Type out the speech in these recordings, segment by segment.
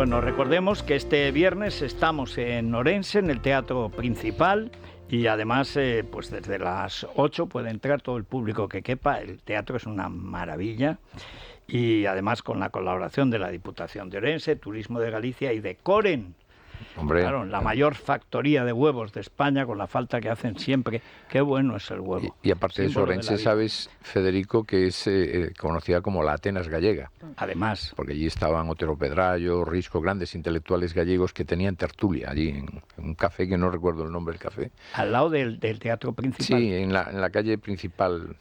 Bueno, recordemos que este viernes estamos en Orense, en el Teatro Principal, y además, pues desde las 8 puede entrar todo el público que quepa. El teatro es una maravilla, y además con la colaboración de la Diputación de Orense, Turismo de Galicia y de Coren. Hombre, Claro, la mayor factoría de huevos de España, con la falta que hacen siempre. Qué bueno es el huevo. y aparte de eso, símbolo de Orense, la vida. sabes, Federico, que es conocida como la Atenas gallega, Además, porque allí estaban Otero Pedrayo, Risco, grandes intelectuales gallegos que tenían tertulia allí en un café que no recuerdo el nombre del café. al lado del Teatro Principal. Sí, en la calle principal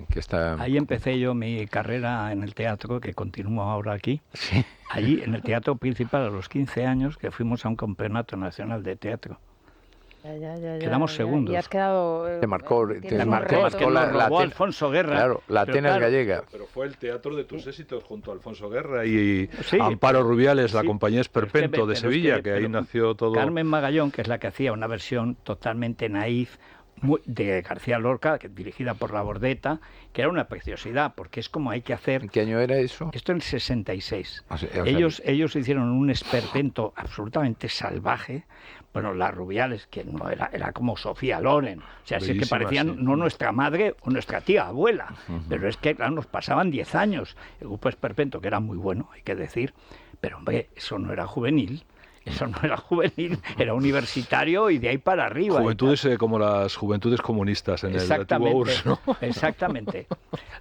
que está... Ahí empecé yo mi carrera en el teatro, que continúo ahora aquí. Sí. Allí, en el Teatro Principal, a los 15 años, que fuimos a un campeonato nacional de teatro. Quedamos segundos. Y has quedado... Te marcó, tienes te un marcó, reto. Es que nos robó Alfonso Guerra. Claro, la Pero Atenas claro, gallega. Pero fue el teatro de tus éxitos junto a Alfonso Guerra y Sí, Amparo Rubiales, la sí, compañía pero es que Esperpento de pero es Sevilla, que ahí pero nació todo. Carmen Magallón, que es la que hacía una versión totalmente naif de García Lorca, dirigida por La Bordeta, que era una preciosidad, porque es como hay que hacer. ¿En qué año era eso? Esto en 66. O sea, Ellos hicieron un esperpento absolutamente salvaje. Bueno, las Rubiales, que no era como Sofía Loren. O sea, sí que Bellísima, parecían sí. no nuestra madre o nuestra tía, abuela. Pero es que, claro, nos pasaban 10 años. El grupo Esperpento, que era muy bueno, hay que decir. Pero, hombre, eso no era juvenil. Eso no era juvenil, era universitario y de ahí para arriba. Juventudes como las juventudes comunistas en el antiguo URSS, ¿no? Exactamente.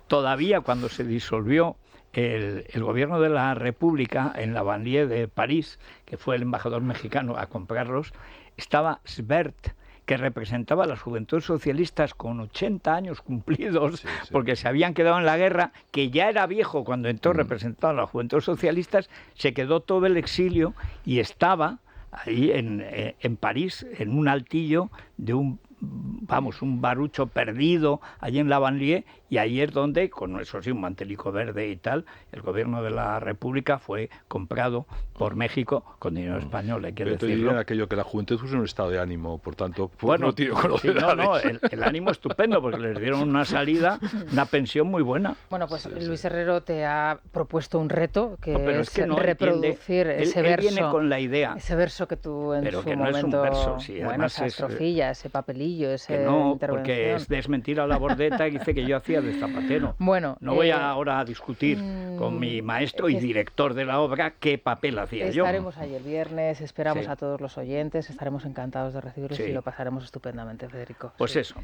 Todavía cuando se disolvió el gobierno de la República en la banlieue de París, que fue el embajador mexicano a comprarlos, estaba Svert, que representaba a las juventudes socialistas con 80 años cumplidos, Sí, sí. porque se habían quedado en la guerra, que ya era viejo cuando entró representando a las juventudes socialistas, se quedó todo el exilio y estaba ahí en París, en un altillo de un barucho perdido allí en la banlieue, y ahí es donde, con eso sí, un mantelico verde y tal, el gobierno de la República fue comprado por México con dinero español, hay que Pero te decirlo. dirían aquello que la juventud es un estado de ánimo, por tanto, pues Bueno, no tiene con sí, no, el ánimo estupendo, porque les dieron una salida, una pensión muy buena. Bueno, pues Luis Herrero te ha propuesto un reto, que No, pero es que no reproducir entiende. ese Él verso. viene con la idea. Ese verso que tú en Pero su que no es un momento... verso, sí, bueno, además esa es, estrofilla, ese papelillo, esa Que no, intervención. porque es desmentir a La Bordeta, que dice que yo hacía de zapatero. Bueno, No voy ahora a discutir con mi maestro y director de la obra qué papel hacía yo. Estaremos ahí el viernes, esperamos Sí. a todos los oyentes, estaremos encantados de recibirlos Sí. y lo pasaremos estupendamente, Federico. Pues Sí. eso.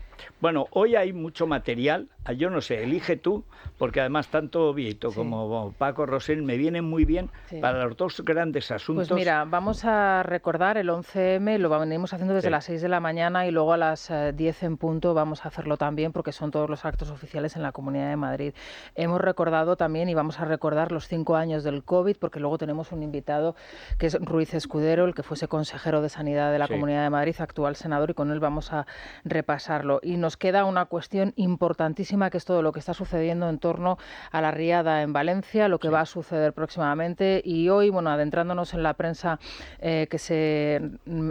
Bueno, hoy hay mucho material, yo no sé, elige tú, porque además tanto Vieito Sí. como Paco Rosell me vienen muy bien Sí. para los dos grandes asuntos. Pues mira, vamos a recordar el 11M, lo venimos haciendo desde Sí. las 6 de la mañana y luego a las 10 en punto vamos a hacerlo también porque son todos los actos oficiales en la Comunidad de Madrid. Hemos recordado también y vamos a recordar los 5 años del COVID porque luego tenemos un invitado que es Ruiz Escudero, el que fuese consejero de Sanidad de la Sí. Comunidad de Madrid, actual senador, y con él vamos a repasarlo. Y nos queda una cuestión importantísima que es todo lo que está sucediendo en torno a la riada en Valencia, lo que va a suceder próximamente. Y hoy, bueno, adentrándonos en la prensa que se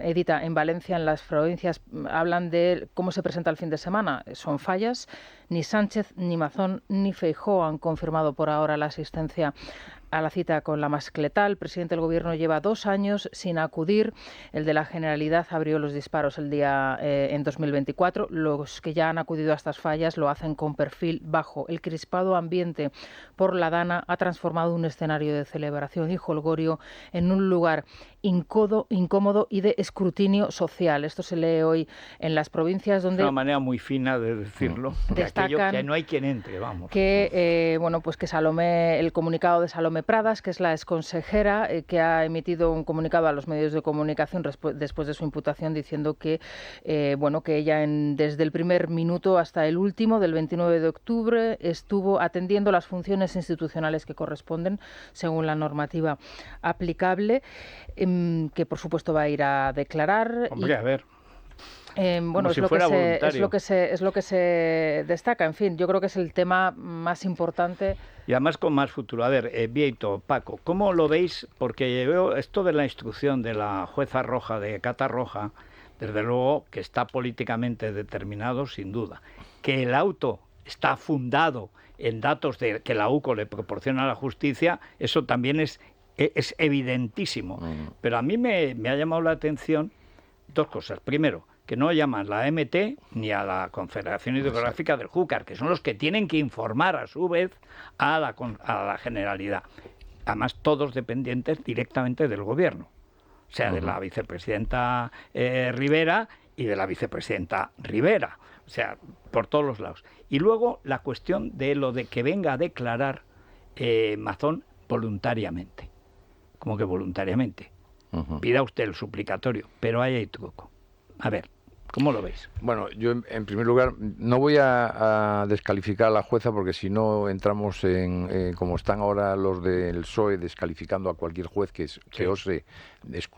edita en Valencia, en las provincias, hablan de cómo se presenta el fin de semana. Son fallas. Ni Sánchez, ni Mazón, ni Feijóo han confirmado por ahora la asistencia a la cita con la mascletá. El presidente del Gobierno lleva 2 años sin acudir. El de la Generalidad abrió los disparos el día en 2024. Los que ya han acudido a estas fallas lo hacen con perfil bajo. El crispado ambiente por la Dana ha transformado un escenario de celebración y jolgorio en un lugar incómodo y de escrutinio social. Esto se lee hoy en las provincias donde... Es una manera muy fina de decirlo. De destacan que no hay quien entre, vamos. Que, bueno, pues que el comunicado de Salomé Pradas, que es la exconsejera, que ha emitido un comunicado a los medios de comunicación después de su imputación diciendo que, bueno, que ella desde el primer minuto hasta el último, del 29 de octubre, estuvo atendiendo las funciones institucionales que corresponden según la normativa aplicable, que por supuesto va a ir a declarar. Hombre, a ver. Bueno, si es lo que se destaca. En fin, yo creo que es el tema más importante. Y además con más futuro. A ver, Vieito, Paco, ¿cómo lo veis? Porque veo esto de la instrucción de la jueza Roja, de Catarroja, desde luego que está políticamente determinado, sin duda. Que el auto está fundado en datos que la UCO le proporciona a la justicia, eso también es Es evidentísimo. Pero a mí me ha llamado la atención dos cosas. Primero, que no llaman la AMT ni a la Confederación Hidrográfica del Júcar, que son los que tienen que informar a su vez a la Generalidad. Además, todos dependientes directamente del Gobierno. O sea, de la vicepresidenta Rivera y de la vicepresidenta Rivera. O sea, por todos los lados. Y luego la cuestión de lo de que venga a declarar Mazón voluntariamente. Como que voluntariamente. Pida usted el suplicatorio, pero ahí hay truco. A ver, ¿cómo lo veis? Bueno, yo en primer lugar no voy a descalificar a la jueza porque si no entramos en como están ahora los del PSOE descalificando a cualquier juez que ose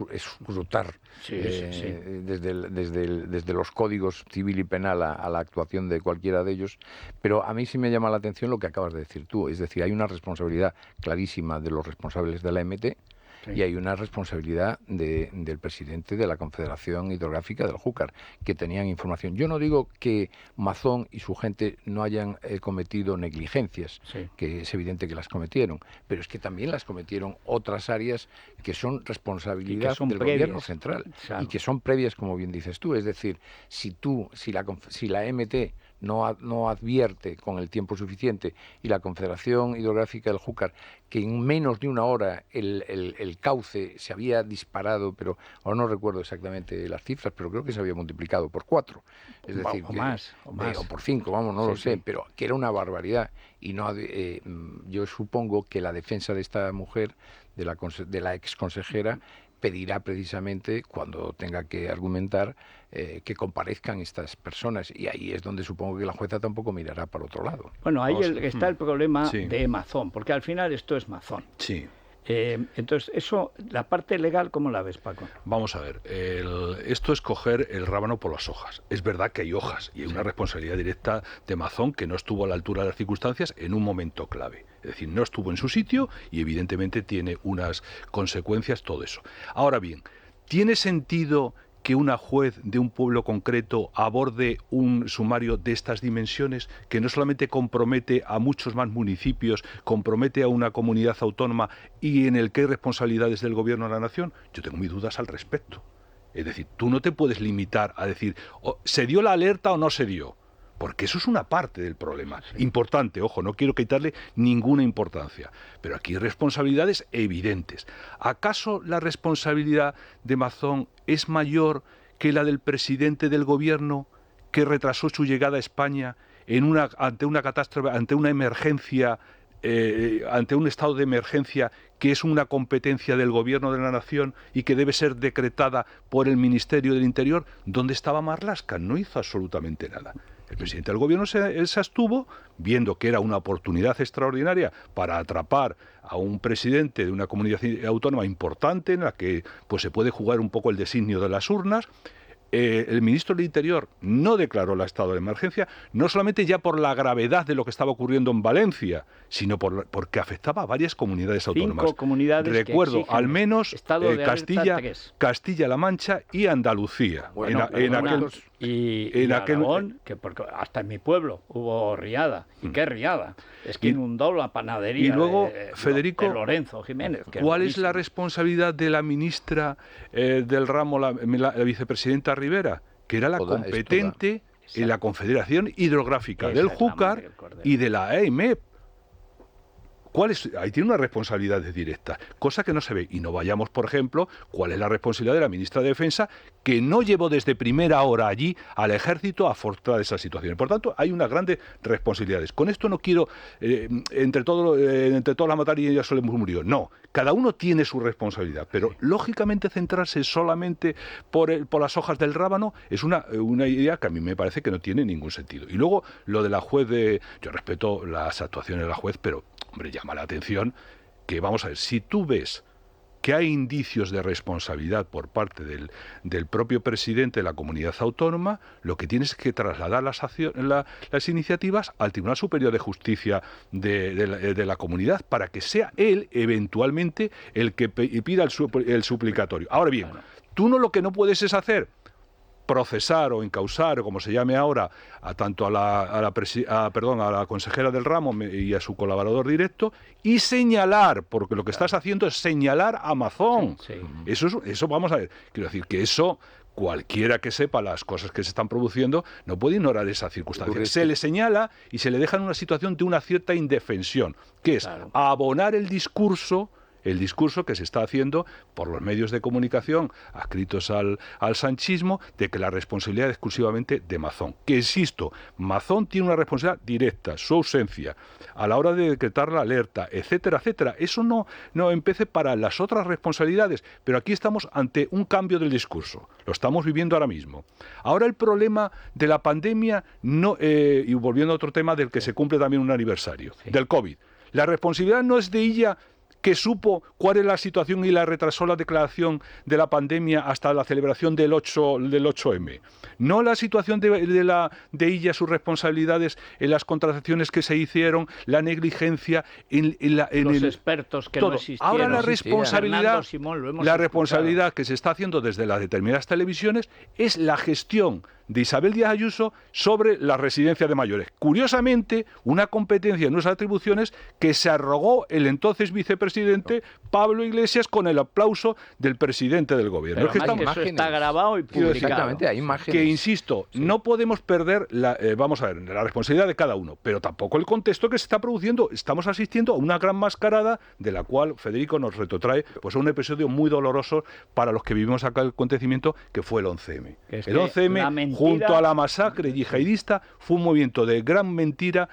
escrutar desde los códigos civil y penal a la actuación de cualquiera de ellos. Pero a mí sí me llama la atención lo que acabas de decir tú, es decir, hay una responsabilidad clarísima de los responsables de la MT. Sí. Y hay una responsabilidad del presidente de la Confederación Hidrográfica del Júcar, que tenían información. Yo no digo que Mazón y su gente no hayan cometido negligencias, que es evidente que las cometieron, pero es que también las cometieron otras áreas que son responsabilidad del gobierno central y que son previas, como bien dices tú. Es decir, si la MT no advierte con el tiempo suficiente y la Confederación Hidrográfica del Júcar que en menos de una hora el cauce se había disparado, pero ahora no recuerdo exactamente las cifras, pero creo que se había multiplicado por 4. Es decir, o por 5, vamos, no lo sé, pero que era una barbaridad. Y no, yo supongo que la defensa de esta mujer, de la exconsejera, pedirá precisamente, cuando tenga que argumentar, que comparezcan estas personas. Y ahí es donde supongo que la jueza tampoco mirará para otro lado. Bueno, ahí está el problema de Mazón, porque al final esto es Mazón. Sí. Entonces, eso, la parte legal, ¿cómo la ves, Paco? Vamos a ver, esto es coger el rábano por las hojas. Es verdad que hay hojas y hay una responsabilidad directa de Mazón que no estuvo a la altura de las circunstancias en un momento clave. Es decir, no estuvo en su sitio y evidentemente tiene unas consecuencias todo eso. Ahora bien, ¿tiene sentido que una juez de un pueblo concreto aborde un sumario de estas dimensiones, que no solamente compromete a muchos más municipios, compromete a una comunidad autónoma y en el que hay responsabilidades del gobierno de la nación? Yo tengo mis dudas al respecto. Es decir, tú no te puedes limitar a decir, ¿se dio la alerta o no se dio? Porque eso es una parte del problema. Importante, ojo, no quiero quitarle ninguna importancia. Pero aquí hay responsabilidades evidentes. ¿Acaso la responsabilidad de Mazón es mayor que la del presidente del gobierno que retrasó su llegada a España ante una catástrofe, ante una emergencia, ante un estado de emergencia que es una competencia del gobierno de la nación y que debe ser decretada por el Ministerio del Interior? ¿Dónde estaba Marlaska? No hizo absolutamente nada. El presidente del gobierno se abstuvo, viendo que era una oportunidad extraordinaria para atrapar a un presidente de una comunidad autónoma importante en la que pues, se puede jugar un poco el designio de las urnas. El ministro del Interior no declaró el estado de emergencia, no solamente ya por la gravedad de lo que estaba ocurriendo en Valencia, sino porque afectaba a varias comunidades autónomas. 5 comunidades. Recuerdo, al menos Castilla-La Mancha y Andalucía. Bueno, en Aragón, que porque hasta en mi pueblo hubo riada. ¿Y qué riada? Es que inundó la panadería. Y luego, Federico, de Lorenzo Jiménez. ¿Cuál es la responsabilidad de la ministra del ramo, la vicepresidenta Rivera? Que era la competente en la Confederación Hidrográfica del Júcar y de la AEMEP. Ahí tiene una responsabilidad directa, cosa que no se ve. Y no vayamos, por ejemplo, cuál es la responsabilidad de la ministra de Defensa, que no llevó desde primera hora allí al ejército a afrontar esas situaciones. Por tanto, hay unas grandes responsabilidades. Con esto no quiero, entre todos la matar y ella solo murió. No, cada uno tiene su responsabilidad. Pero, lógicamente, centrarse solamente por las hojas del rábano es una idea que a mí me parece que no tiene ningún sentido. Y luego, lo de la juez yo respeto las actuaciones de la juez, pero hombre, llama la atención que, vamos a ver, si tú ves que hay indicios de responsabilidad por parte del propio presidente de la comunidad autónoma, lo que tienes es que trasladar las iniciativas al Tribunal Superior de Justicia de la comunidad para que sea él, eventualmente, el que pida el suplicatorio. Ahora bien, tú lo que no puedes es hacer procesar o encausar, o como se llame ahora, a tanto a la consejera del ramo y a su colaborador directo, y señalar, porque lo que estás haciendo es señalar a Amazon. Sí. Eso vamos a ver. Quiero decir que eso, cualquiera que sepa las cosas que se están produciendo, no puede ignorar esa circunstancia. Se le señala y se le deja en una situación de una cierta indefensión, que es abonar el discurso que se está haciendo por los medios de comunicación adscritos al sanchismo, de que la responsabilidad es exclusivamente de Mazón. Que, insisto, Mazón tiene una responsabilidad directa, su ausencia, a la hora de decretar la alerta, etcétera, etcétera. Eso no empece para las otras responsabilidades, pero aquí estamos ante un cambio del discurso. Lo estamos viviendo ahora mismo. Ahora el problema de la pandemia, y volviendo a otro tema del que se cumple también un aniversario, del COVID. La responsabilidad no es de ella, que supo cuál es la situación y la retrasó la declaración de la pandemia hasta la celebración del 8M. No la situación de ella, sus responsabilidades en las contrataciones que se hicieron, la negligencia los expertos que todo. No existieron. Ahora la responsabilidad que se está haciendo desde las determinadas televisiones es la gestión de Isabel Díaz Ayuso sobre la residencia de mayores. Curiosamente, una competencia en unas atribuciones que se arrogó el entonces vicepresidente Pablo Iglesias con el aplauso del presidente del gobierno. Pero es que eso está grabado y publicado. Exactamente, hay imágenes. Que, insisto, no podemos perder la responsabilidad de cada uno, pero tampoco el contexto que se está produciendo. Estamos asistiendo a una gran mascarada de la cual Federico nos retrotrae pues a un episodio muy doloroso para los que vivimos acá el acontecimiento, que fue el 11M. El 11M, junto a la masacre yihadista, fue un movimiento de gran mentira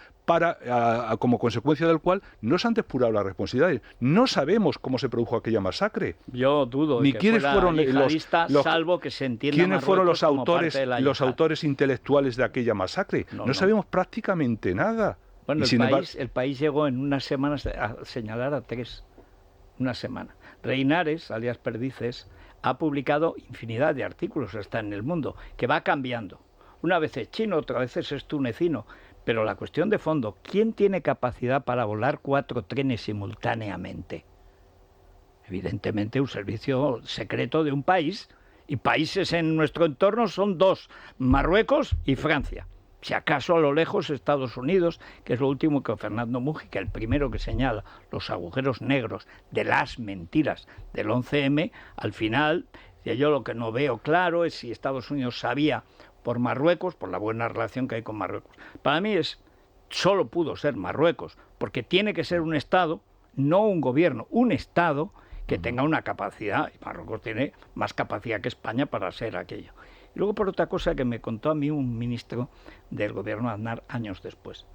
como consecuencia del cual no se han depurado las responsabilidades. No sabemos cómo se produjo aquella masacre. Yo dudo ni quiénes fueron los salvo que se entienda quiénes fueron los autores autores intelectuales de aquella masacre. No sabemos prácticamente nada. Bueno, el país llegó en unas semanas a señalar a 3. Una semana. Reinares, alias Perdices, ha publicado infinidad de artículos, hasta en El Mundo, que va cambiando. Una vez es chino, otra vez es tunecino. Pero la cuestión de fondo, ¿quién tiene capacidad para volar 4 trenes simultáneamente? Evidentemente un servicio secreto de un país, y países en nuestro entorno son 2, Marruecos y Francia. Si acaso a lo lejos Estados Unidos, que es lo último que Fernando Mújica, el primero que señala los agujeros negros de las mentiras del 11M, al final, yo lo que no veo claro es si Estados Unidos sabía por Marruecos, por la buena relación que hay con Marruecos. Para mí solo pudo ser Marruecos, porque tiene que ser un Estado, no un gobierno, un Estado que tenga una capacidad, y Marruecos tiene más capacidad que España para ser aquello. Y luego, por otra cosa que me contó a mí un ministro del gobierno Aznar años después,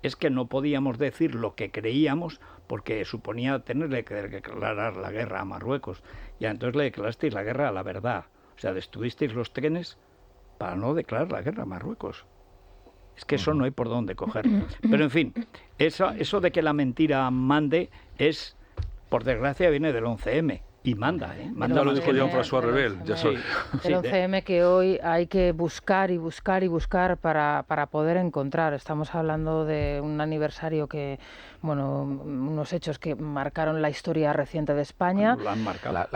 es que no podíamos decir lo que creíamos porque suponía tenerle que declarar la guerra a Marruecos. Y entonces le declarasteis la guerra a la verdad. O sea, destruisteis los trenes para no declarar la guerra a Marruecos. Es que eso no hay por dónde coger. Pero en fin, eso de que la mentira mande es, por desgracia, viene del 11M. Y manda, ¿eh? Manda, lo dijo Jean-François Rebel. El 11M que hoy hay que buscar y buscar y buscar para poder encontrar. Estamos hablando de un aniversario que, unos hechos que marcaron la historia reciente de España. La han marcado.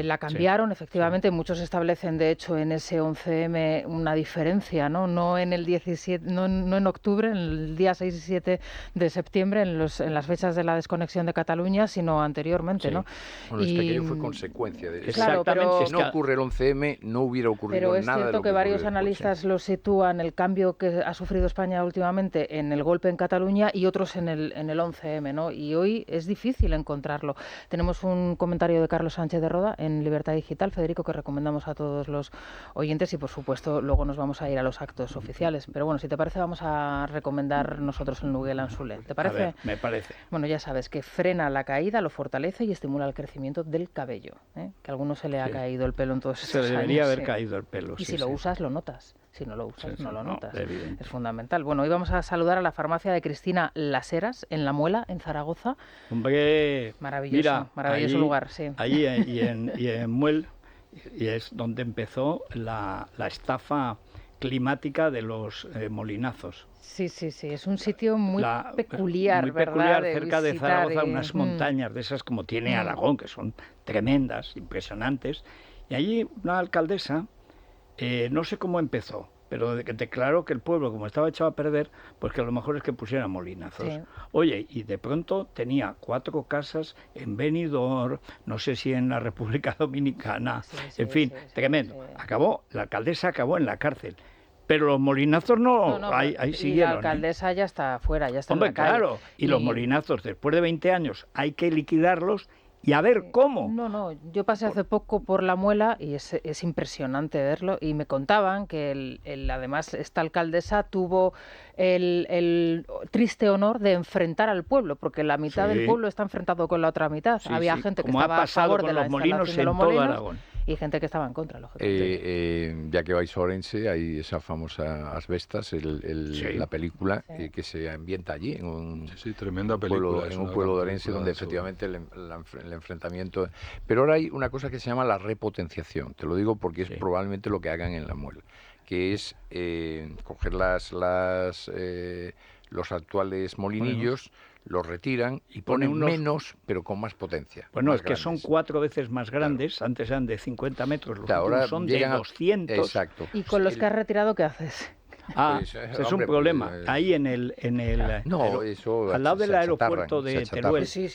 La cambiaron, efectivamente. Sí. Muchos establecen, de hecho, en ese 11M una diferencia, ¿no? En el 17, no en octubre, en el día 6 y 7 de septiembre, en las fechas de la desconexión de Cataluña, sino anteriormente, sí. ¿no? Bueno, es que aquello fue consecuencia de eso. Claro, pero si no ocurre el 11M, no hubiera ocurrido nada. Pero es cierto que varios analistas lo sitúan, el cambio que ha sufrido España últimamente, en el golpe en Cataluña y otros en el 11M, ¿no? Y hoy es difícil encontrarlo. Tenemos un comentario de Carlos Sánchez de Roda en Libertad Digital, Federico, que recomendamos a todos los oyentes, y por supuesto luego nos vamos a ir a los actos oficiales. Pero bueno, si te parece, vamos a recomendar nosotros el Nouguet Lanzulé. ¿Te parece? A ver, me parece. Bueno, ya sabes que frena la caída, lo fortalece y estimula el crecimiento del cabello, ¿eh? Que a alguno se le ha caído el pelo en todos estos años. Se debería haber caído el pelo. Y si lo usas, lo notas. Si no lo usas, no lo notas. Evidente. Es fundamental. Bueno, hoy vamos a saludar a la farmacia de Cristina Las Heras, en La Muela, en Zaragoza. Hombre, maravilloso, mira, maravilloso lugar, sí. Allí y en Muel, y es donde empezó la estafa climática de los molinazos. Sí, es un sitio muy peculiar, muy ¿verdad? peculiar, cerca de Zaragoza, unas montañas de esas como tiene Aragón, que son tremendas, impresionantes. Y allí una alcaldesa No sé cómo empezó, pero declaró que el pueblo, como estaba echado a perder, pues que a lo mejor es que pusieran molinazos. Sí. Oye, y de pronto tenía 4 casas en Benidorm, no sé si en la República Dominicana, Sí, en fin, sí, sí, tremendo. sí. La alcaldesa acabó en la cárcel. Pero los molinazos no, ahí y siguieron. la alcaldesa ya está fuera, ya está Hombre, en la calle. claro, y los molinazos, después de 20 años, hay que liquidarlos y a ver cómo. No, yo pasé hace poco por La Muela y es impresionante verlo, y me contaban que además esta alcaldesa tuvo el triste honor de enfrentar al pueblo, porque la mitad del pueblo está enfrentado con la otra mitad. Sí, Había sí, gente que como ha estaba a pasado favor con de la los molinos instalación de los en todo molinos Aragón. y gente que estaba en contra, lógicamente. Ya que vais a Orense, hay esa famosa Asbestas, la película que se ambienta allí, en un, tremenda película, en un pueblo de Orense donde efectivamente el enfrentamiento... Pero ahora hay una cosa que se llama la repotenciación, te lo digo porque es probablemente lo que hagan en La Muela, que es coger los actuales molinillos, los retiran y ponen menos, pero con más potencia. Bueno, más es que grandes. son 4 veces más grandes, claro. Antes eran de 50 metros, los ahora son de 200. Exacto. ¿Y con los que has retirado qué haces? Pues, es un problema. Ahí al lado del aeropuerto de Teruel. Sí,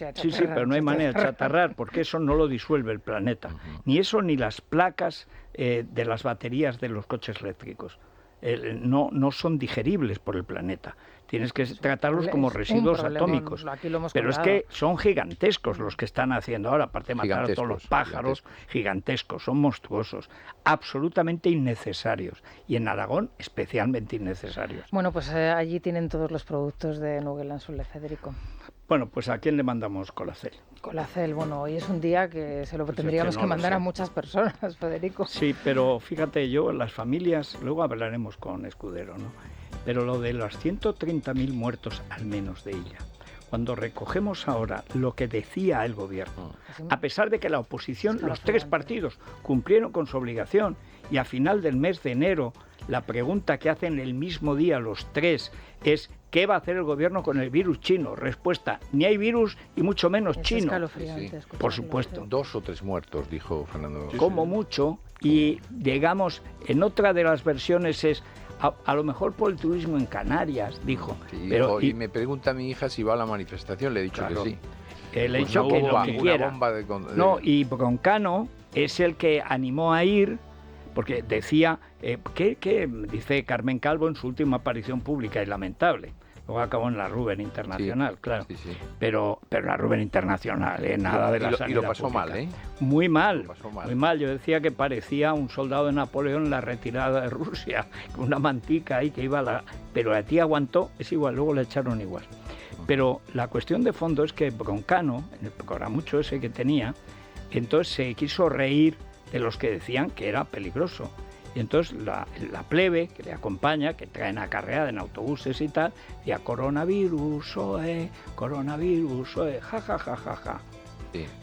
pero no hay manera de chatarrar, porque eso no lo disuelve el planeta. Ni eso ni las placas de las baterías de los coches eléctricos. No son digeribles por el planeta. Tienes que tratarlos como residuos atómicos. Pero es que son gigantescos los que están haciendo ahora, aparte de matar a todos los pájaros, gigantescos, son monstruosos, absolutamente innecesarios. Y en Aragón, especialmente innecesarios. Bueno, pues allí tienen todos los productos de Nouguel Anzule, Federico. Bueno, pues ¿a quién le mandamos Colacel? Colacel, bueno, hoy es un día que se lo tendríamos que mandar a muchas personas, Federico. Sí, pero fíjate, las familias, luego hablaremos con Escudero, ¿no? Pero lo de los 130.000 muertos al menos de ella, cuando recogemos ahora lo que decía el gobierno, a pesar de que la oposición, los 3 partidos, cumplieron con su obligación, y a final del mes de enero la pregunta que hacen el mismo día los 3 es ¿qué va a hacer el gobierno con el virus chino? Respuesta, ni hay virus y mucho menos chino. Por supuesto. 2 o 3 muertos, dijo Fernando. Como mucho, y digamos, en otra de las versiones es a lo mejor por el turismo en Canarias, dijo. Sí, pero, y me pregunta mi hija si va a la manifestación, le he dicho que sí. Le he dicho que lo que quiera. No, y Broncano es el que animó a ir, porque decía, que dice Carmen Calvo en su última aparición pública, y lamentable. Luego acabó en la Ruben Internacional, claro. Sí. Pero la Ruben Internacional, nada de la sanidad. Y lo pasó pública. Mal, ¿eh? Muy mal. Yo decía que parecía un soldado de Napoleón en la retirada de Rusia, con una mantica ahí que iba Pero la tía aguantó, es igual, luego la echaron igual. Pero la cuestión de fondo es que Broncano, en el programucho ese que tenía, entonces se quiso reír de los que decían que era peligroso. Y entonces la plebe que le acompaña, que traen acarreada en autobuses y tal, decía coronavirus, ja, ja, ja, ja, ja.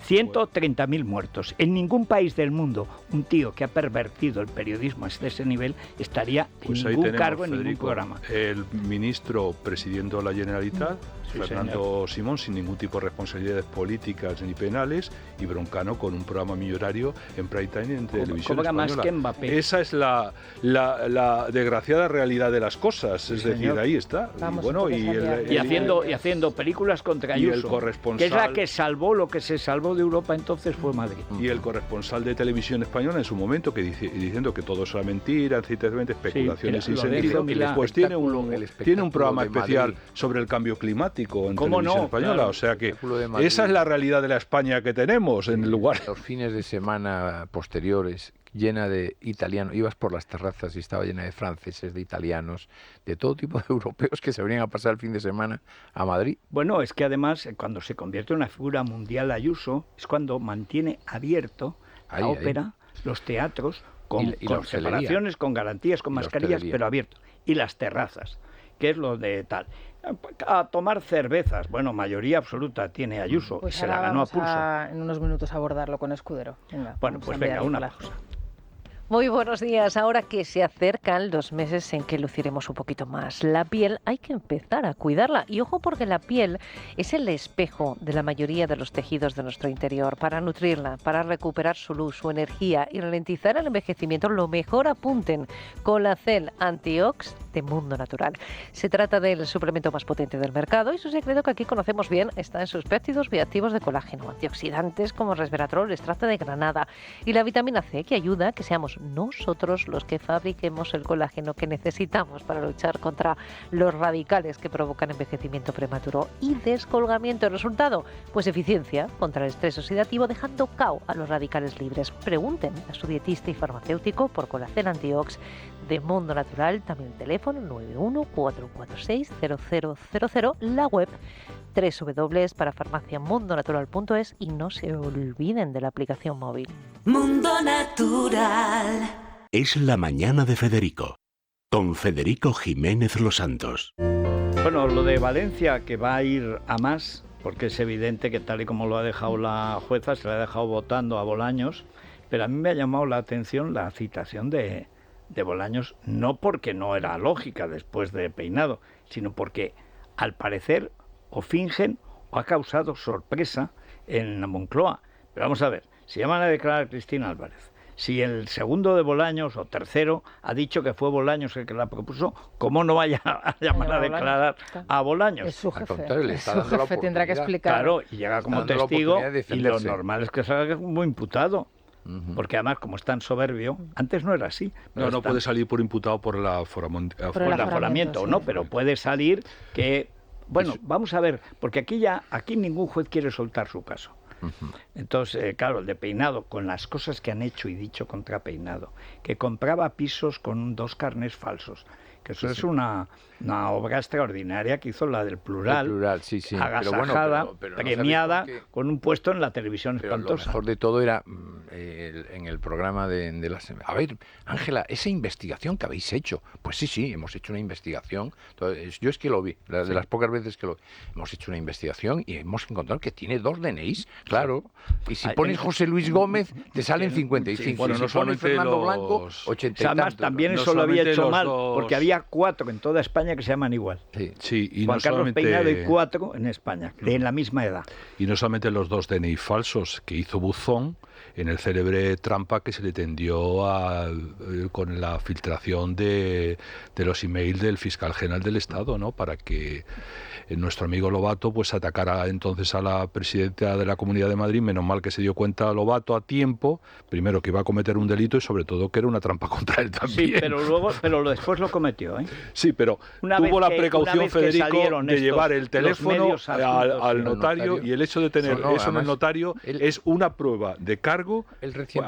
130.000 muertos. En ningún país del mundo un tío que ha pervertido el periodismo hasta ese nivel estaría en ningún cargo, en ningún programa. El ministro presidiendo la Generalitat, Fernando Simón, sin ningún tipo de responsabilidades políticas ni penales, y Broncano con un programa millonario en prime time en televisión cobra española. Más que Mbappé. Esa es la desgraciada realidad de las cosas, es decir, ahí está. Y haciendo películas contra Ayuso, y el corresponsal, que es la que salvó lo que se salvó de Europa entonces fue Madrid. Y el corresponsal de televisión española en su momento diciendo que todo es una mentira, especulaciones sin sentido, pues tiene un programa especial sobre el cambio climático en televisión española, claro. O sea que esa es la realidad de la España que tenemos en el lugar. Los fines de semana posteriores, llena de italianos, ibas por las terrazas y estaba llena de franceses, de italianos, de todo tipo de europeos que se venían a pasar el fin de semana a Madrid. Bueno, es que además cuando se convierte en una figura mundial Ayuso, es cuando mantiene abierto la ópera, los teatros, con separaciones, con garantías, con mascarillas, pero abiertos. Y las terrazas, que es lo de tal. A tomar cervezas, bueno, mayoría absoluta tiene Ayuso, pues se la ganó a pulso. En unos minutos abordarlo con Escudero. Venga, una pausa. Muy buenos días. Ahora que se acercan los meses en que luciremos un poquito más la piel, hay que empezar a cuidarla. Y ojo, porque la piel es el espejo de la mayoría de los tejidos de nuestro interior. Para nutrirla, para recuperar su luz, su energía y ralentizar el envejecimiento, lo mejor apunten Colacel Antiox de Mundo Natural. Se trata del suplemento más potente del mercado y su secreto, que aquí conocemos bien, está en sus péptidos bioactivos de colágeno, antioxidantes como resveratrol, extracto de granada y la vitamina C, que ayuda a que seamos nosotros los que fabriquemos el colágeno que necesitamos para luchar contra los radicales que provocan envejecimiento prematuro y descolgamiento. ¿El resultado? Pues eficiencia contra el estrés oxidativo, dejando cao a los radicales libres. Pregunten a su dietista y farmacéutico por Colacel Antiox de Mundo Natural. También el teléfono 914460000, la web www.parafarmaciamundonatural.es y no se olviden de la aplicación móvil. Mundo Natural. Es la mañana de Federico, con Federico Jiménez Los Santos. Bueno, lo de Valencia, que va a ir a más, porque es evidente que tal y como lo ha dejado la jueza, se le ha dejado votando a Bolaños, pero a mí me ha llamado la atención la citación de Bolaños, no porque no era lógica después de Peinado, sino porque al parecer o fingen o ha causado sorpresa en la Moncloa. Pero vamos a ver, si llaman a declarar a Cristina Álvarez, si el segundo de Bolaños o tercero ha dicho que fue Bolaños el que la propuso, ¿cómo no vaya a llamar a declarar a Bolaños? Es su jefe, su jefe tendrá que explicar. Claro, y llega como testigo y lo normal es que salga como imputado. Porque además, como es tan soberbio, antes no era así. No puede salir por imputado por el aforamiento, no, pero puede salir que... Bueno, vamos a ver, porque aquí ningún juez quiere soltar su caso. Entonces, claro, el de Peinado, con las cosas que han hecho y dicho contra Peinado, que compraba pisos con 2 carnés falsos, que eso es una obra extraordinaria que hizo la del Plural, agasajada, pero premiada, con un puesto en la televisión espantosa. Lo mejor de todo era en el programa de la semana. A ver, Ángela, esa investigación que habéis hecho, pues sí, hemos hecho una investigación. Entonces, yo es que lo vi, de las pocas veces que lo vi. Hemos hecho una investigación y hemos encontrado que tiene 2 DNIs, claro. Y si pones José Luis Gómez, te salen 55. Sí, bueno, y si pones Fernando Blanco, 80 y además, tantos. también eso lo había hecho mal, porque había 4 en toda España que se llaman igual. Sí, y Juan no Carlos solamente... Peinado y 4 en España, de la misma edad. Y no solamente los 2 DNI falsos que hizo Buzón en el célebre trampa que se le tendió con la filtración de los emails del fiscal general del Estado, ¿no? Para que nuestro amigo Lobato pues atacara entonces a la presidenta de la Comunidad de Madrid. Menos mal que se dio cuenta Lobato a tiempo, primero que iba a cometer un delito y sobre todo que era una trampa contra él también. Sí, pero después lo cometió, ¿eh? Sí, pero tuvo la precaución, Federico, de llevar el teléfono al notario, y el hecho de tener eso en el notario es una prueba de cargo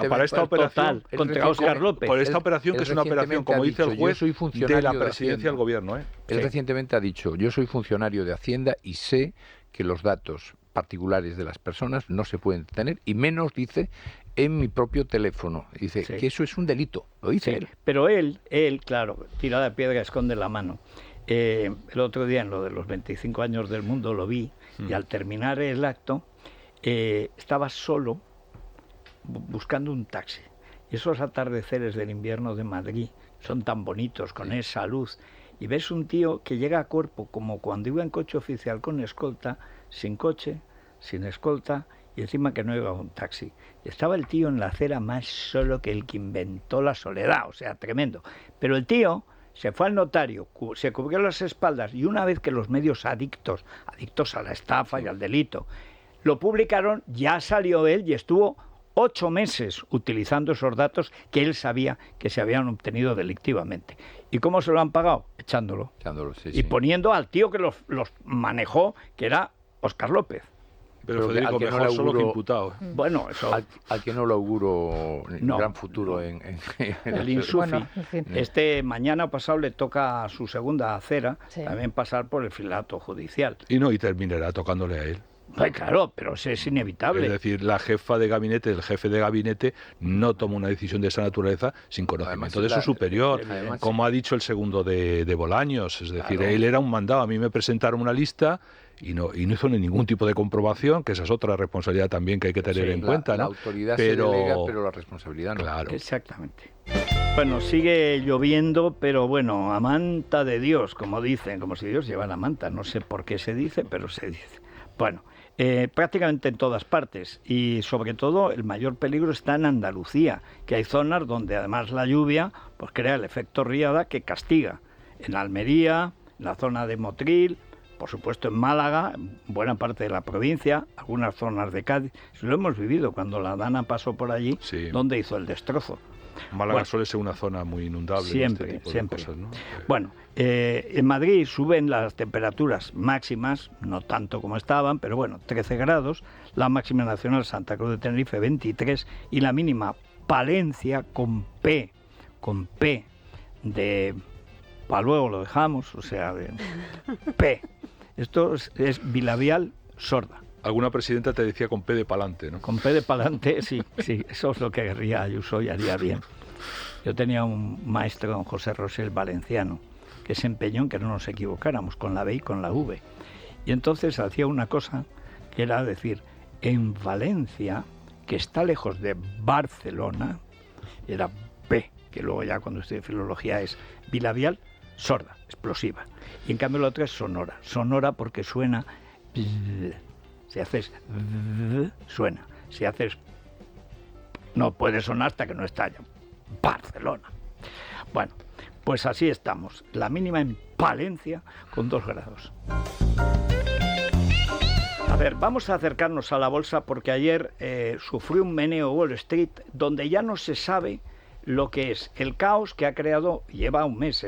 para esta operación contra Óscar López. Por esta operación, que es una operación, como dice el juez, de la presidencia del gobierno. Él recientemente ha dicho: yo soy funcionario de Hacienda y sé que los datos particulares de las personas no se pueden tener, y menos, dice, en mi propio teléfono. Dice que eso es un delito, lo dice él. Pero él, claro, tira la piedra, esconde la mano. El otro día, en lo de los 25 años del mundo, lo vi, y al terminar el acto, estaba solo buscando un taxi. Y esos atardeceres del invierno de Madrid son tan bonitos, con esa luz. Y ves un tío que llega a cuerpo, como cuando iba en coche oficial con escolta, sin coche, sin escolta, y encima que no iba un taxi. Y estaba el tío en la acera más solo que el que inventó la soledad, o sea, tremendo. Pero el tío se fue al notario, se cubrió las espaldas, y una vez que los medios adictos a la estafa y al delito, lo publicaron, ya salió él y estuvo 8 meses utilizando esos datos que él sabía que se habían obtenido delictivamente. ¿Y cómo se lo han pagado? Echándolo. Y poniendo al tío que los manejó, que era Óscar López. Pero Federico, mejor solo que imputado. Bueno, eso... Al que no le auguro un gran futuro en el Insufi. Mañana pasado le toca a su segunda acera también pasar por el filato judicial. Y terminará tocándole a él. Claro, pero es inevitable. Es decir, el jefe de gabinete no toma una decisión de esa naturaleza sin conocimiento de su superior, como ha dicho el segundo de Bolaños. Es decir, él era un mandado. A mí me presentaron una lista y no hizo ningún tipo de comprobación, que esa es otra responsabilidad también que hay que tener en cuenta, ¿no? La autoridad se delega, pero la responsabilidad no. Claro. Exactamente. Bueno, sigue lloviendo, pero bueno, a manta de Dios, como dicen, como si Dios llevara manta. No sé por qué se dice, pero se dice. Bueno, prácticamente en todas partes, y sobre todo el mayor peligro está en Andalucía, que hay zonas donde además la lluvia pues crea el efecto riada que castiga. En Almería, en la zona de Motril, por supuesto en Málaga, en buena parte de la provincia, algunas zonas de Cádiz. Lo hemos vivido cuando la Dana pasó por allí, Sí. donde hizo el destrozo. Málaga suele ser una zona muy inundable. Siempre, de este tipo siempre. De cosas, ¿no? Bueno, en Madrid suben las temperaturas máximas, no tanto como estaban, pero bueno, 13 grados, la máxima nacional Santa Cruz de Tenerife 23 y la mínima Palencia con P de... para luego lo dejamos, o sea, de P. Esto es bilabial sorda. Alguna presidenta te decía con P de pa'lante, ¿no? Con P de pa'lante, sí, eso es lo que querría Ayuso y haría bien. Yo tenía un maestro, don José Rosell, valenciano, que se empeñó en que no nos equivocáramos con la B y con la V. Y entonces hacía una cosa, que era decir, en Valencia, que está lejos de Barcelona, era P, que luego ya cuando estudié filología es bilabial sorda, explosiva. Y en cambio la otra es sonora. Sonora porque suena... Si haces suena. Si haces no puede sonar hasta que no estalla. Barcelona. Bueno, pues así estamos. La mínima en Palencia con 2 grados. A ver, vamos a acercarnos a la bolsa porque ayer sufrió un meneo Wall Street donde ya no se sabe lo que es el caos que ha creado, lleva un mes,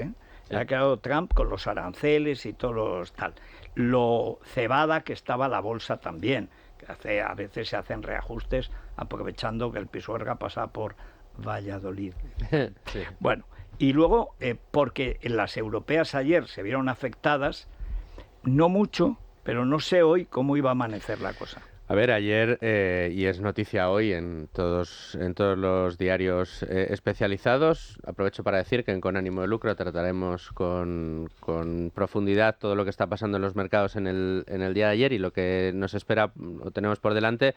ha creado Trump con los aranceles y todos los tal. Lo cebada que estaba la bolsa también, que a veces se hacen reajustes aprovechando que el Pisuerga pasa por Valladolid. Sí. Bueno, y luego, porque en las europeas ayer se vieron afectadas, no mucho, pero no sé hoy cómo iba a amanecer la cosa. A ver, ayer, y es noticia hoy en todos los diarios especializados, aprovecho para decir que en Con Ánimo de Lucro trataremos con profundidad todo lo que está pasando en los mercados en el día de ayer y lo que nos espera o tenemos por delante.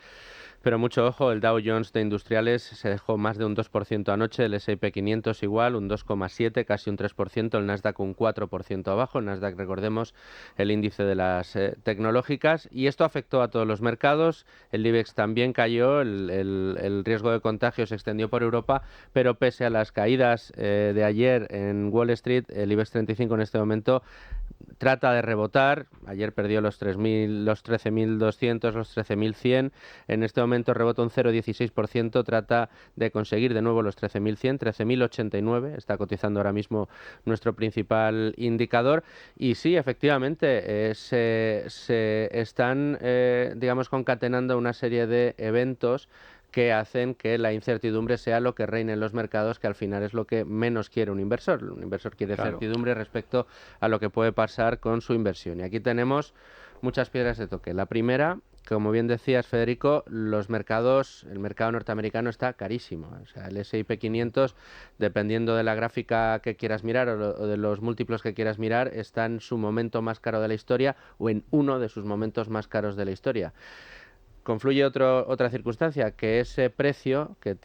Pero mucho ojo, el Dow Jones de Industriales se dejó más de un 2% anoche, el S&P 500 igual, un 2,7%, casi un 3%, el Nasdaq un 4% abajo, el Nasdaq, recordemos, el índice de las tecnológicas, y esto afectó a todos los mercados, el IBEX también cayó, el riesgo de contagio se extendió por Europa, pero pese a las caídas de ayer en Wall Street, el IBEX 35 en este momento trata de rebotar. Ayer perdió los 13.200, los 13.100. En este momento rebota un 0,16%. Trata de conseguir de nuevo los 13.100, 13.089. Está cotizando ahora mismo nuestro principal indicador. Y sí, efectivamente, se están, digamos, concatenando una serie de eventos que hacen que la incertidumbre sea lo que reine en los mercados, que al final es lo que menos quiere un inversor. Un inversor quiere certidumbre respecto a lo que puede pasar con su inversión. Y aquí tenemos muchas piedras de toque. La primera, como bien decías, Federico, el mercado norteamericano está carísimo. O sea, el S&P 500, dependiendo de la gráfica que quieras mirar o de los múltiplos que quieras mirar, está en su momento más caro de la historia o en uno de sus momentos más caros de la historia. Confluye otra circunstancia, que ese precio que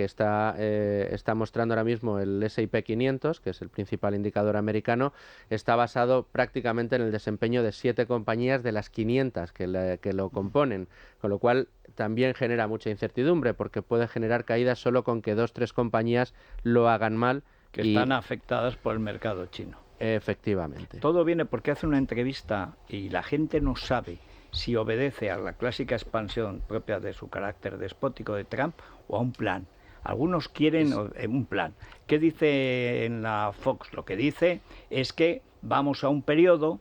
está mostrando ahora mismo el S&P 500, que es el principal indicador americano, está basado prácticamente en el desempeño de 7 compañías de las 500 que lo componen, con lo cual también genera mucha incertidumbre, porque puede generar caídas solo con que 2-3 compañías lo hagan mal. Que están afectadas por el mercado chino. Efectivamente. Todo viene porque hace una entrevista y la gente no sabe si obedece a la clásica expansión propia de su carácter despótico de Trump o a un plan. Algunos quieren un plan. ¿Qué dice en la Fox? Lo que dice es que vamos a un periodo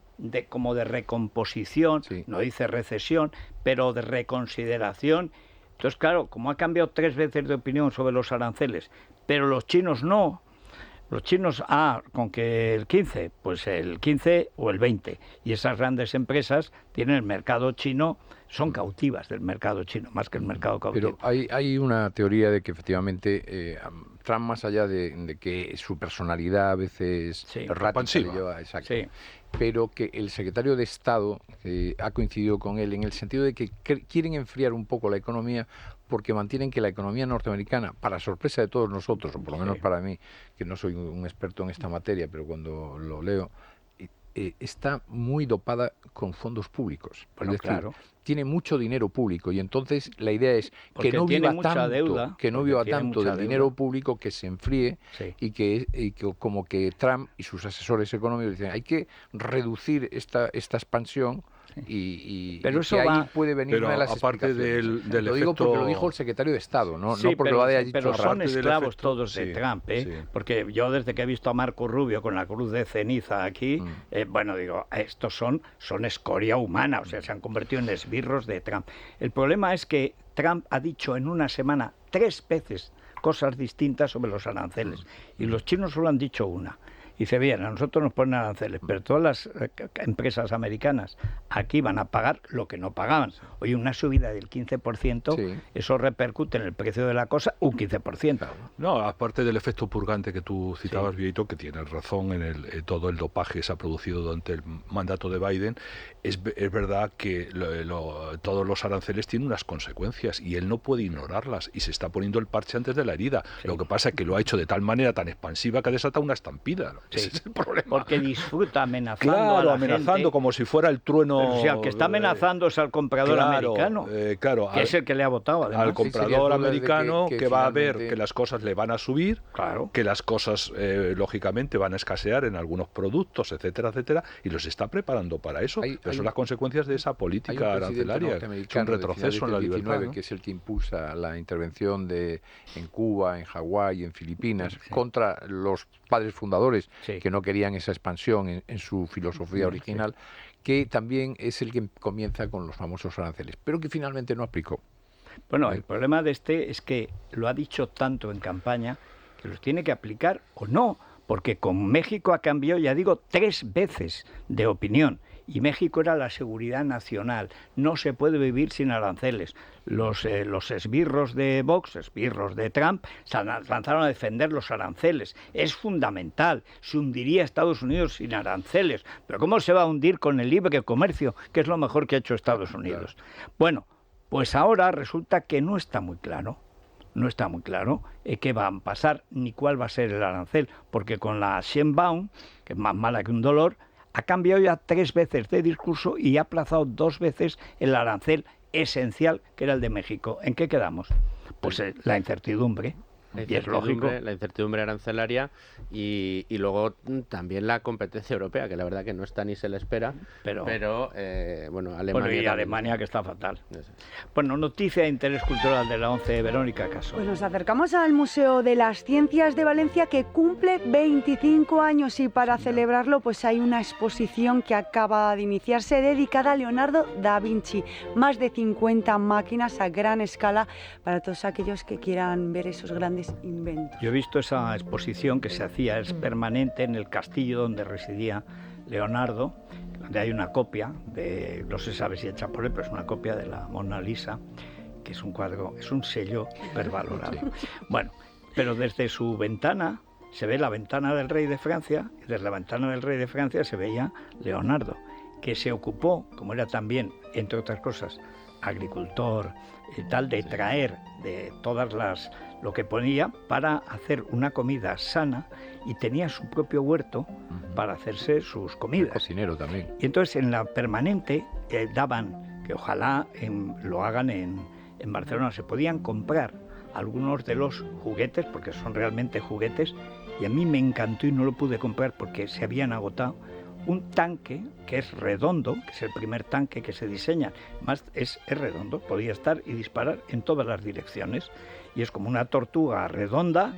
como de recomposición, no dice recesión, pero de reconsideración. Entonces, claro, como ha cambiado 3 veces de opinión sobre los aranceles, pero los chinos no. Los chinos, con que el 15, pues el 15 o el 20. Y esas grandes empresas tienen el mercado chino, son cautivas del mercado chino, más que el mercado cautivo. Pero hay una teoría de que efectivamente Trump, más allá de que su personalidad a veces errática le lleva, exacto, pero que el secretario de Estado ha coincidido con él en el sentido de que quieren enfriar un poco la economía, porque mantienen que la economía norteamericana, para sorpresa de todos nosotros, o por lo menos para mí, que no soy un experto en esta materia, pero cuando lo leo, está muy dopada con fondos públicos. Bueno, es decir, tiene mucho dinero público, y entonces la idea es que no viva tanto del dinero público, que se enfríe, y que como que Trump y sus asesores económicos dicen hay que reducir esta expansión. Pero eso que ahí puede venir una de las aparte del lo digo porque lo dijo el secretario de Estado, no porque lo haya dicho. Pero son esclavos todos de Trump, porque yo desde que he visto a Marco Rubio con la cruz de ceniza aquí, bueno, digo, estos son escoria humana, o sea, se han convertido en esbirros de Trump. El problema es que Trump ha dicho en una semana 3 veces cosas distintas sobre los aranceles, y los chinos solo han dicho una. Dice, bien, a nosotros nos ponen aranceles, pero todas las empresas americanas aquí van a pagar lo que no pagaban. Oye, una subida del 15%, eso repercute en el precio de la cosa un 15%. No, aparte del efecto purgante que tú citabas, Vieito, que tienes razón en todo el dopaje que se ha producido durante el mandato de Biden, es verdad que todos los aranceles tienen unas consecuencias y él no puede ignorarlas, y se está poniendo el parche antes de la herida. Lo que pasa es que lo ha hecho de tal manera tan expansiva que ha desatado una estampida. Ese es el problema. Porque disfruta amenazando a la amenazando gente, como si fuera el trueno. O sea, que está amenazando es al comprador americano, que es el que le ha votado. Además. Al comprador americano que va a ver que las cosas le van a subir, que las cosas lógicamente van a escasear en algunos productos, etcétera, etcétera, y los está preparando para eso. Pero son las consecuencias de esa política arancelaria. Es un retroceso en la libertad, ¿no? Que es el que impulsa la intervención en Cuba, en Hawái, en Filipinas, contra los padres fundadores que no querían esa expansión en su filosofía original, que también es el que comienza con los famosos aranceles, pero que finalmente no aplicó. Bueno, el problema de es que lo ha dicho tanto en campaña que los tiene que aplicar o no, porque con México ha cambiado, ya digo, 3 veces de opinión. Y México era la seguridad nacional. No se puede vivir sin aranceles. Los esbirros de Vox, esbirros de Trump, se lanzaron a defender los aranceles. Es fundamental. Se hundiría Estados Unidos sin aranceles. Pero ¿cómo se va a hundir con el libre comercio, que es lo mejor que ha hecho Estados Unidos? Bueno, pues ahora resulta que no está muy claro. No está muy claro qué va a pasar ni cuál va a ser el arancel, porque con la Sheinbaum, que es más mala que un dolor, ha cambiado ya 3 veces de discurso y ha aplazado 2 veces el arancel esencial, que era el de México. ¿En qué quedamos? Pues la incertidumbre. Y es lógico. La incertidumbre arancelaria y luego también la competencia europea, que la verdad que no está ni se le espera, pero bueno, Alemania que está fatal. Bueno, noticia de interés cultural de la 11, Verónica Caso. Pues nos acercamos al Museo de las Ciencias de Valencia, que cumple 25 años, y para celebrarlo pues hay una exposición que acaba de iniciarse dedicada a Leonardo da Vinci. Más de 50 máquinas a gran escala para todos aquellos que quieran ver esos grandes inventos. Yo he visto esa exposición que se hacía, es permanente, en el castillo donde residía Leonardo, donde hay una copia de, no se sabe si hecha por él, pero es una copia de la Mona Lisa, que es un cuadro, es un sello hipervalorado. Bueno, pero desde su ventana se ve la ventana del rey de Francia, y desde la ventana del rey de Francia se veía Leonardo, que se ocupó, como era también, entre otras cosas, agricultor y tal, de traer de todas lo que ponía para hacer una comida sana, y tenía su propio huerto para hacerse sus comidas. El cocinero también. Y entonces en la permanente daban, que ojalá lo hagan en Barcelona, se podían comprar algunos de los juguetes, porque son realmente juguetes, y a mí me encantó y no lo pude comprar porque se habían agotado. Un tanque que es redondo, que es el primer tanque que se diseña, más es redondo, podía estar y disparar en todas las direcciones, y es como una tortuga redonda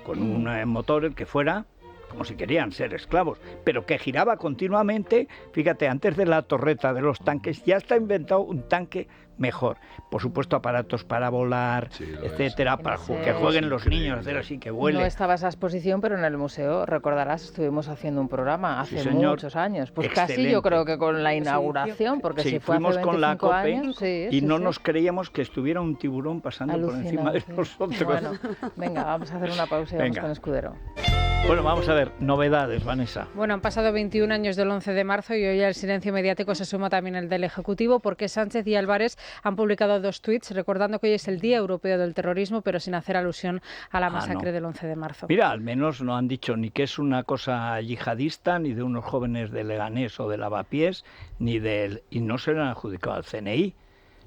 con un motor el que fuera como si querían ser esclavos, pero que giraba continuamente. Fíjate, antes de la torreta de los tanques ya está inventado un tanque mejor. Por supuesto, aparatos para volar, etcétera, para que jueguen los niños, hacer así, que vuelen. No estaba esa exposición, pero en el museo, recordarás, estuvimos haciendo un programa hace muchos años. Pues excelente. Casi yo creo que con la inauguración, porque si fue fuimos hace 25 con la COPE años, y no nos creíamos que estuviera un tiburón pasando por encima de nosotros. Bueno, venga, vamos a hacer una pausa y vamos con Escudero. Bueno, vamos a ver, novedades, Vanessa. Bueno, han pasado 21 años del 11 de marzo y hoy al silencio mediático se suma también el del Ejecutivo, porque Sánchez y Álvarez han publicado 2 tuits recordando que hoy es el Día Europeo del Terrorismo, pero sin hacer alusión a la masacre del 11 de marzo. Mira, al menos no han dicho ni que es una cosa yihadista, ni de unos jóvenes de Leganés o de Lavapiés, y no se lo han adjudicado al CNI.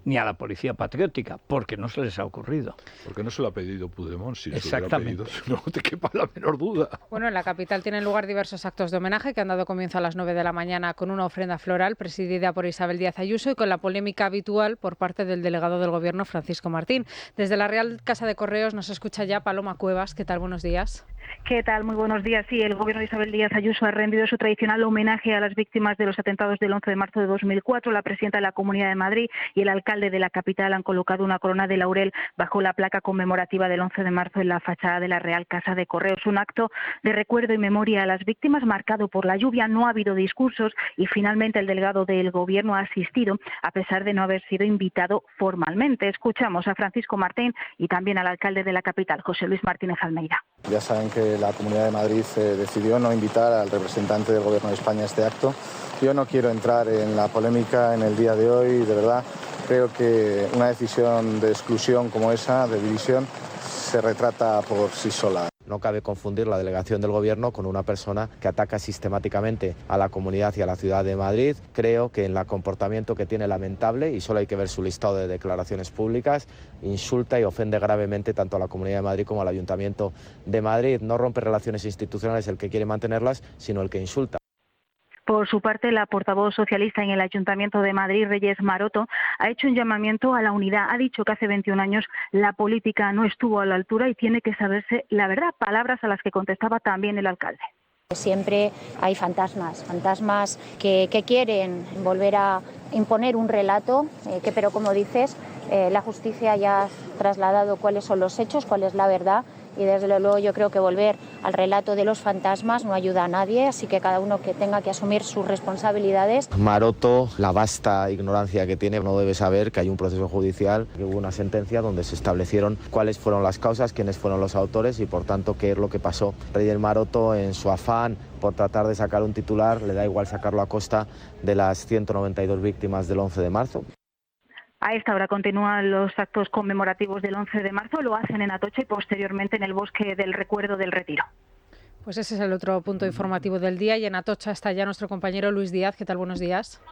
Ni a la Policía Patriótica, porque no se les ha ocurrido. Porque no se lo ha pedido Puigdemont, si Exactamente. Se lo ha pedido, no te quepa la menor duda. Bueno, en la capital tienen lugar diversos actos de homenaje que han dado comienzo a las 9 de la mañana con una ofrenda floral presidida por Isabel Díaz Ayuso y con la polémica habitual por parte del delegado del Gobierno, Francisco Martín. Desde la Real Casa de Correos nos escucha ya Paloma Cuevas. ¿Qué tal? Buenos días. ¿Qué tal? Muy buenos días. Sí, el Gobierno de Isabel Díaz Ayuso ha rendido su tradicional homenaje a las víctimas de los atentados del 11 de marzo de 2004. La presidenta de la Comunidad de Madrid y el alcalde de la capital han colocado una corona de laurel bajo la placa conmemorativa del 11 de marzo en la fachada de la Real Casa de Correos. Un acto de recuerdo y memoria a las víctimas marcado por la lluvia. No ha habido discursos y finalmente el delegado del Gobierno ha asistido a pesar de no haber sido invitado formalmente. Escuchamos a Francisco Martín y también al alcalde de la capital, José Luis Martínez Almeida. Ya saben que la Comunidad de Madrid decidió no invitar al representante del Gobierno de España a este acto. Yo no quiero entrar en la polémica en el día de hoy, de verdad. Creo que una decisión de exclusión como esa, de división, se retrata por sí sola. No cabe confundir la delegación del Gobierno con una persona que ataca sistemáticamente a la comunidad y a la ciudad de Madrid. Creo que en el comportamiento que tiene lamentable, y solo hay que ver su listado de declaraciones públicas, insulta y ofende gravemente tanto a la Comunidad de Madrid como al Ayuntamiento de Madrid. No rompe relaciones institucionales el que quiere mantenerlas, sino el que insulta. Por su parte, la portavoz socialista en el Ayuntamiento de Madrid, Reyes Maroto, ha hecho un llamamiento a la unidad. Ha dicho que hace 21 años la política no estuvo a la altura y tiene que saberse la verdad. Palabras a las que contestaba también el alcalde. Siempre hay fantasmas que quieren volver a imponer un relato, pero como dices, la justicia ya ha trasladado cuáles son los hechos, cuál es la verdad. Y desde luego yo creo que volver al relato de los fantasmas no ayuda a nadie, así que cada uno que tenga que asumir sus responsabilidades. Maroto, la vasta ignorancia que tiene, no debe saber que hay un proceso judicial, que hubo una sentencia donde se establecieron cuáles fueron las causas, quiénes fueron los autores y por tanto qué es lo que pasó. Reyes Maroto, en su afán por tratar de sacar un titular, le da igual sacarlo a costa de las 192 víctimas del 11 de marzo. A esta hora continúan los actos conmemorativos del 11 de marzo, lo hacen en Atocha y posteriormente en el Bosque del Recuerdo del Retiro. Pues ese es el otro punto informativo del día y en Atocha está ya nuestro compañero Luis Díaz. ¿Qué tal? Buenos días.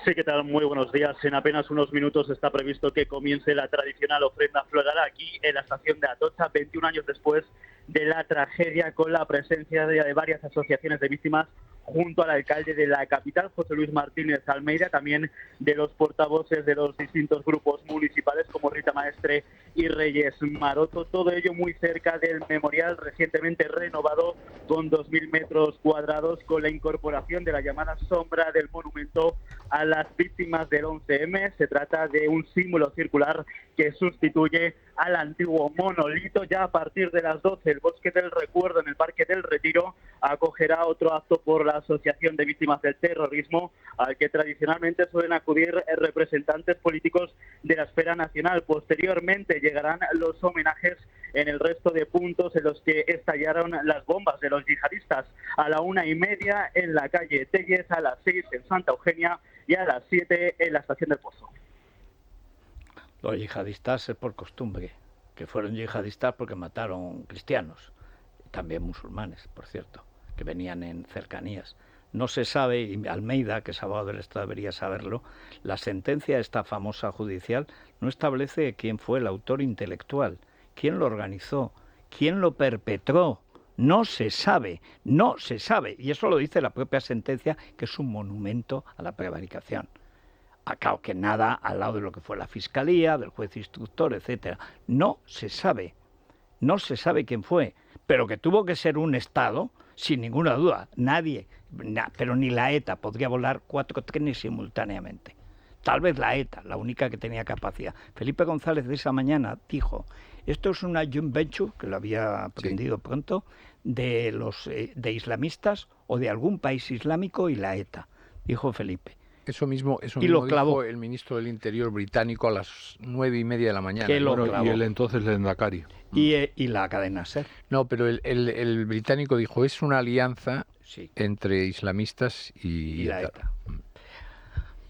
Sí, ¿qué tal? Muy buenos días. En apenas unos minutos está previsto que comience la tradicional ofrenda floral aquí en la estación de Atocha, 21 años después de la tragedia, con la presencia de varias asociaciones de víctimas junto al alcalde de la capital, José Luis Martínez Almeida, también de los portavoces de los distintos grupos municipales como Rita Maestre y Reyes Maroto, todo ello muy cerca del memorial recientemente renovado con 2.000 metros cuadrados, con la incorporación de la llamada sombra del monumento a las víctimas del 11M. Se trata de un símbolo circular que sustituye al antiguo monolito. Ya a partir de las 12, el Bosque del Recuerdo en el Parque del Retiro acogerá otro acto por la Asociación de Víctimas del Terrorismo, al que tradicionalmente suelen acudir representantes políticos de la esfera nacional. Posteriormente llegarán los homenajes en el resto de puntos en los que estallaron las bombas de los yihadistas. A la 1:30 en la calle Telles, a las 6 en Santa Eugenia y a las 7 en la Estación del Pozo. Los yihadistas es por costumbre, que fueron yihadistas porque mataron cristianos, también musulmanes, por cierto, que venían en cercanías. No se sabe, y Almeida, que es abogado del Estado, debería saberlo, la sentencia esta famosa judicial no establece quién fue el autor intelectual, quién lo organizó, quién lo perpetró. No se sabe, y eso lo dice la propia sentencia, que es un monumento a la prevaricación. Acabo que nada al lado de lo que fue la Fiscalía, del juez instructor, etcétera. No se sabe quién fue, pero que tuvo que ser un Estado, sin ninguna duda. Nadie, pero ni la ETA podría volar 4 trenes simultáneamente. Tal vez la ETA, la única que tenía capacidad. Felipe González de esa mañana dijo, esto es una joint venture, que lo había aprendido pronto, de islamistas o de algún país islámico y la ETA, dijo Felipe. Eso mismo lo clavó. dijo el ministro del Interior británico a las 9:30 de la mañana. Que lo y el entonces Lendakari. Y la cadena SER. No, pero el británico dijo, es una alianza entre islamistas y la ETA.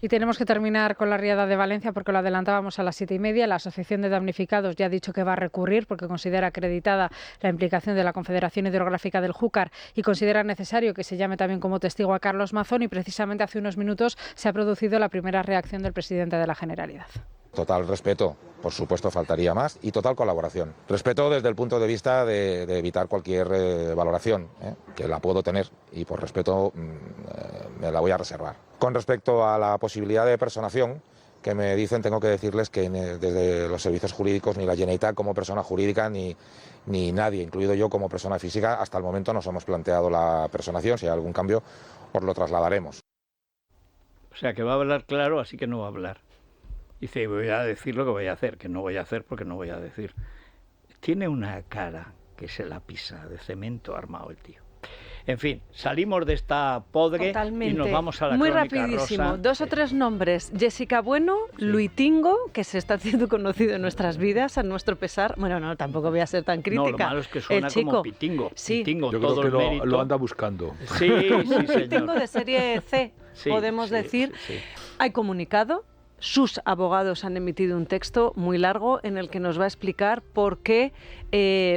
Y tenemos que terminar con la riada de Valencia porque lo adelantábamos a las 7:30. La Asociación de Damnificados ya ha dicho que va a recurrir porque considera acreditada la implicación de la Confederación Hidrográfica del Júcar y considera necesario que se llame también como testigo a Carlos Mazón, y precisamente hace unos minutos se ha producido la primera reacción del presidente de la Generalidad. Total respeto, por supuesto faltaría más, y total colaboración. Respeto desde el punto de vista de evitar cualquier valoración, que la puedo tener, y por respeto me la voy a reservar. Con respecto a la posibilidad de personación que me dicen, tengo que decirles que desde los servicios jurídicos, ni la Generalitat como persona jurídica, ni nadie, incluido yo como persona física, hasta el momento nos hemos planteado la personación. Si hay algún cambio, os lo trasladaremos. O sea, que va a hablar claro, así que no va a hablar. Dice, voy a decir lo que voy a hacer, que no voy a hacer porque no voy a decir. Tiene una cara que se la pisa, de cemento armado el tío. En fin, salimos de esta podre. Totalmente. Y nos vamos a la Muy crónica rapidísimo, rosa. 2 o 3 nombres. Jessica Bueno, Luitingo, que se está haciendo conocido en nuestras vidas, a nuestro pesar. Bueno, no, tampoco voy a ser tan crítica. No, lo malo es que suena el chico, como Pitingo. Sí. Pitingo, Yo todo creo que el mérito. lo anda buscando. Sí, sí, señor. Pitingo de serie C, podemos decir. Hay comunicado. Sus abogados han emitido un texto muy largo en el que nos va a explicar por qué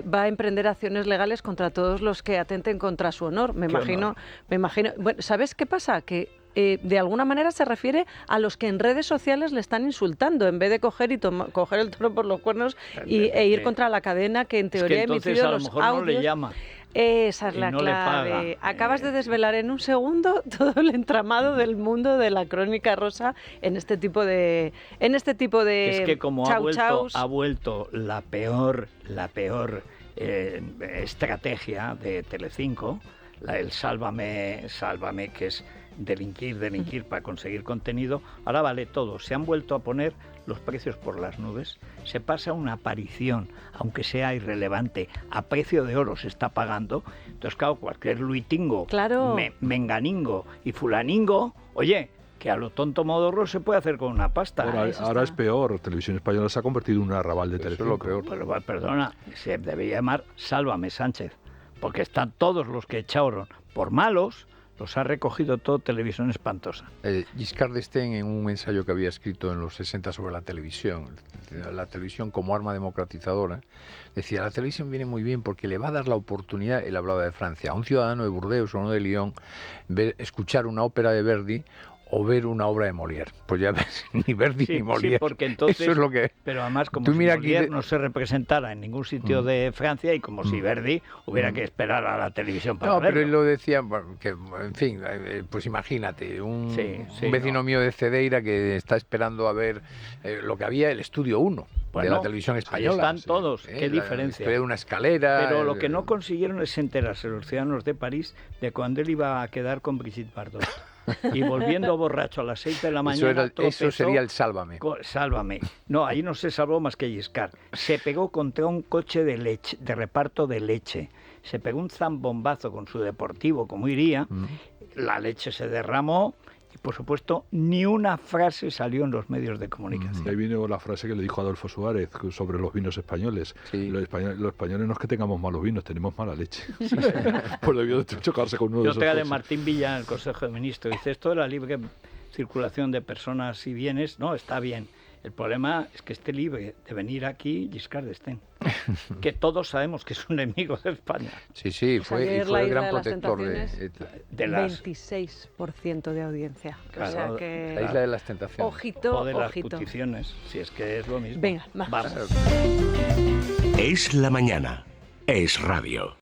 va a emprender acciones legales contra todos los que atenten contra su honor. Me imagino. Bueno, ¿sabes qué pasa? Que de alguna manera se refiere a los que en redes sociales le están insultando, en vez de coger el toro por los cuernos e ir contra la cadena que en teoría ha emitido los audios. No le llama. Esa es la clave. Acabas de desvelar en un segundo todo el entramado del mundo de la crónica rosa en este tipo de es que como chau-chaus. ha vuelto la peor estrategia de Telecinco, el sálvame, que es delinquir para conseguir contenido, ahora vale todo. Se han vuelto a poner los precios por las nubes. Se pasa una aparición, aunque sea irrelevante, a precio de oro se está pagando. Entonces, claro, cualquier luitingo, menganingo y fulaningo, oye, que a lo tonto modorro se puede hacer con una pasta. Ahora es peor. Televisión Española se ha convertido en un arrabal de Telecinco. Eso es lo peor. Pero, perdona, se debería llamar Sálvame Sánchez, porque están todos los que echaron por malos. Los ha recogido todo Televisión Espantosa. Giscard d'Estaing, en un ensayo que había escrito en los 60 sobre la televisión como arma democratizadora, decía, la televisión viene muy bien porque le va a dar la oportunidad, él hablaba de Francia, a un ciudadano de Burdeos o uno de Lyon, escuchar una ópera de Verdi o ver una obra de Molière. Pues ya ves, ni Verdi ni Molière. Sí, porque entonces, eso es lo que... Pero además, como si Molière no se representara en ningún sitio de Francia y como si Verdi hubiera que esperar a la televisión para verlo. Pero él lo decía, que, en fin, pues imagínate, un vecino mío de Cedeira que está esperando a ver lo que había, el Estudio 1 de la televisión española. Ahí están todos, qué diferencia. De una escalera... Pero lo que no consiguieron es enterarse los ciudadanos de París de cuando él iba a quedar con Brigitte Bardot. Y volviendo borracho a las 6 de la mañana... Eso sería el sálvame. Sálvame. No, ahí no se salvó más que Giscard. Se pegó contra un coche de leche, de reparto de leche. Se pegó un zambombazo con su deportivo, como iría. La leche se derramó. Y, por supuesto, ni una frase salió en los medios de comunicación. Ahí vino la frase que le dijo Adolfo Suárez sobre los vinos españoles. Los españoles no es que tengamos malos vinos, tenemos mala leche. Sí. Pues debió de chocarse con uno de esos. Yo de Martín Villa en el Consejo de Ministros. Dice, esto de la libre circulación de personas y bienes, no, está bien. El problema es que esté libre de venir aquí Giscard d'Estaing, que todos sabemos que es un enemigo de España. Sí, fue el gran protector de las... 26% de audiencia. Claro, o sea que... La Isla de las Tentaciones. Ojito, o de las peticiones, si es que es lo mismo. Venga, vamos. Es la mañana. Es radio.